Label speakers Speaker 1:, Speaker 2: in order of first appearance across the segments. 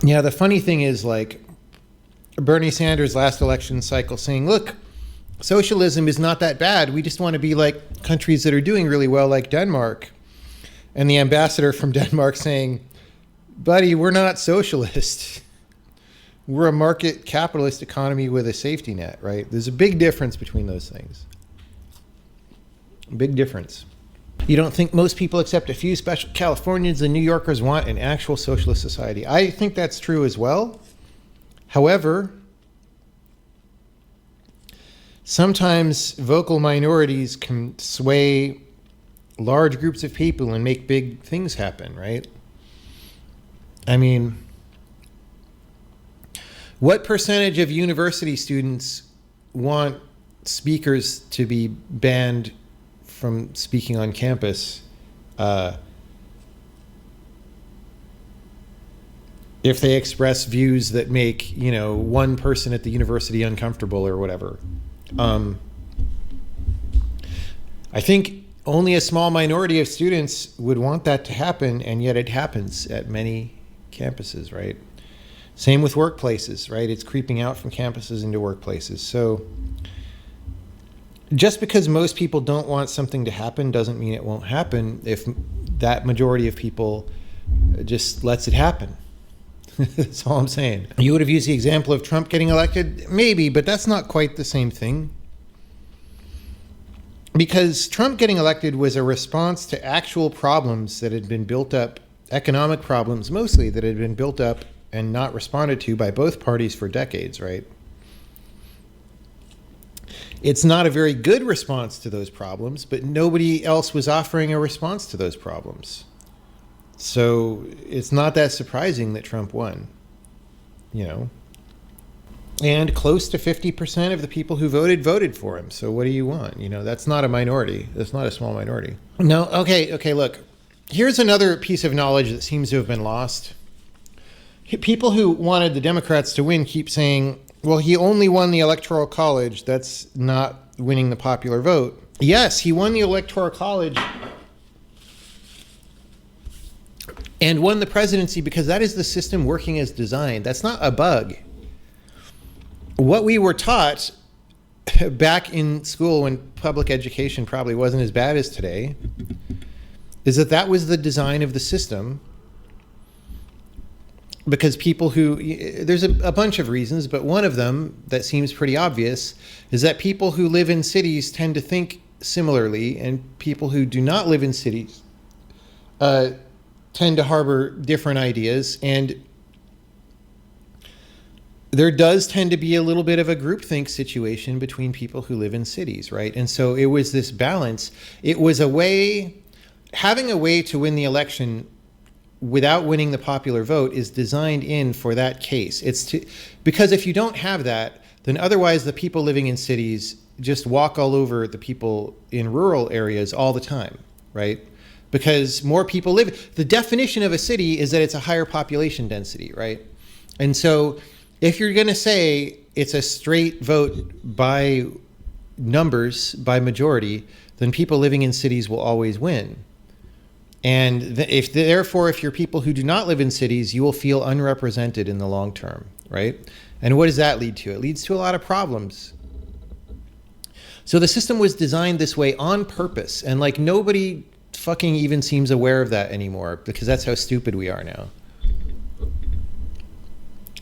Speaker 1: Yeah, the funny thing is, like, Bernie Sanders last election cycle saying, look, socialism is not that bad. We just want to be like countries that are doing really well, like Denmark. And the ambassador from Denmark saying, buddy, we're not socialist. We're a market capitalist economy with a safety net, right? There's a big difference between those things. Big difference. You don't think most people except a few special Californians and New Yorkers want an actual socialist society? I think that's true as well. However, sometimes vocal minorities can sway large groups of people and make big things happen, right? I mean, what percentage of university students want speakers to be banned from speaking on campus if they express views that make, you know, one person at the university uncomfortable or whatever? I think only a small minority of students would want that to happen, and yet it happens at many campuses, right? Same with workplaces, right? It's creeping out from campuses into workplaces. So just because most people don't want something to happen doesn't mean it won't happen if that majority of people just lets it happen. That's all I'm saying. You would have used the example of Trump getting elected? Maybe, but that's not quite the same thing. Because Trump getting elected was a response to actual problems that had been built up, economic problems mostly, that had been built up and not responded to by both parties for decades, right? It's not a very good response to those problems, but nobody else was offering a response to those problems. So it's not that surprising that Trump won, you know? And close to 50% of the people who voted for him. So what do you want? You know, that's not a minority. That's not a small minority. No, okay, look. Here's another piece of knowledge that seems to have been lost. People who wanted the Democrats to win keep saying, well, he only won the Electoral College. That's not winning the popular vote. Yes, he won the Electoral College and won the presidency because that is the system working as designed. That's not a bug. What we were taught back in school when public education probably wasn't as bad as today is that that was the design of the system. Because people who, there's a bunch of reasons, but one of them that seems pretty obvious is that people who live in cities tend to think similarly, and people who do not live in cities tend to harbor different ideas. And there does tend to be a little bit of a groupthink situation between people who live in cities, right? And so it was this balance. It was a way, having a way to win the election without winning the popular vote is designed in for that case. Because if you don't have that, then otherwise the people living in cities just walk all over the people in rural areas all the time, right? Because more people live. The definition of a city is that it's a higher population density, right? And so if you're going to say it's a straight vote by numbers, by majority, then people living in cities will always win. And therefore, if you're people who do not live in cities, you will feel unrepresented in the long term, right? And what does that lead to? It leads to a lot of problems. So the system was designed this way on purpose, and like nobody fucking even seems aware of that anymore because that's how stupid we are now.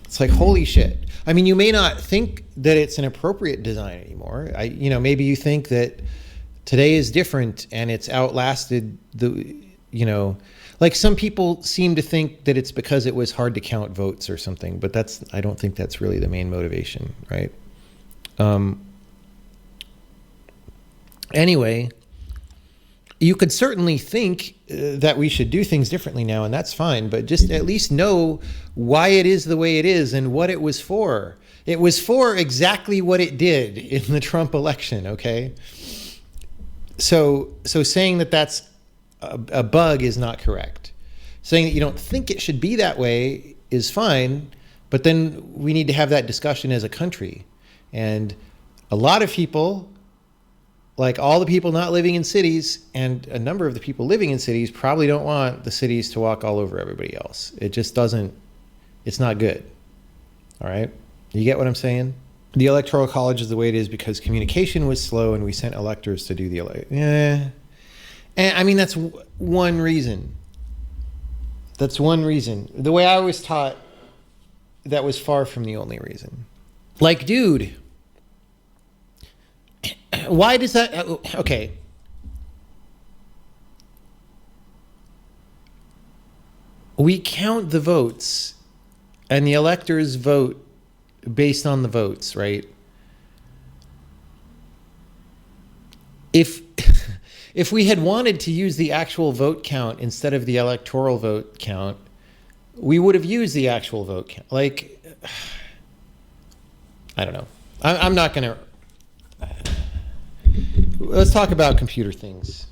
Speaker 1: It's like, holy shit. I mean, you may not think that it's an appropriate design anymore. Maybe you think that today is different and it's outlasted like some people seem to think that it's because it was hard to count votes or something, but I don't think that's really the main motivation, right? Anyway, you could certainly think that we should do things differently now, and that's fine, but just at least know why it is the way it is and what it was for. It was for exactly what it did in the Trump election, okay? So saying that that's a bug is not correct. Saying that you don't think it should be that way is fine, but then we need to have that discussion as a country. And a lot of people, like all the people not living in cities and a number of the people living in cities, probably don't want the cities to walk all over everybody else. It just doesn't It's not good. All right? You get what I'm saying? The Electoral College is the way it is because communication was slow and we sent electors to do the And I mean, that's one reason. That's one reason. The way I was taught, that was far from the only reason. Like, dude, why does that... Okay. We count the votes, and the electors vote based on the votes, right? If we had wanted to use the actual vote count instead of the electoral vote count, we would have used the actual vote count. Like, I don't know. I'm not going to... Let's talk about computer things.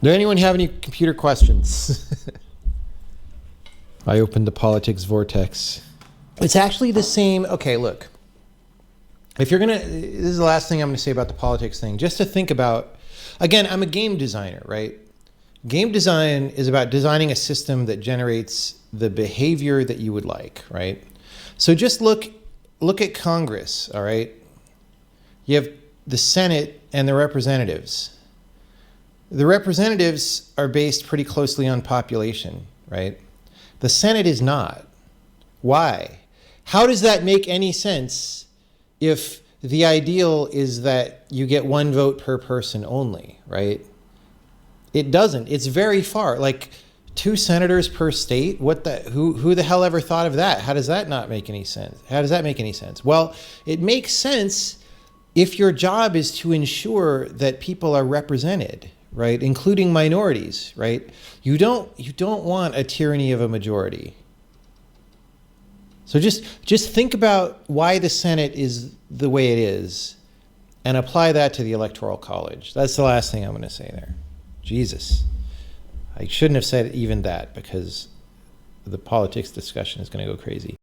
Speaker 1: Does anyone have any computer questions? I opened the politics vortex. It's actually the same. Okay, look. If you're going to, this is the last thing I'm going to say about the politics thing, just to think about, again, I'm a game designer, right? Game design is about designing a system that generates the behavior that you would like, right? So just look at Congress, all right? You have the Senate and the representatives. The representatives are based pretty closely on population, right? The Senate is not. Why? How does that make any sense if the ideal is that you get one vote per person only, right? It doesn't. It's very far. Like 2 senators per state. Who the hell ever thought of that? How does that not make any sense? How does that make any sense? Well, it makes sense if your job is to ensure that people are represented, right? Including minorities, right? You don't want a tyranny of a majority. So just think about why the Senate is the way it is and apply that to the Electoral College. That's the last thing I'm going to say there. Jesus. I shouldn't have said even that because the politics discussion is going to go crazy.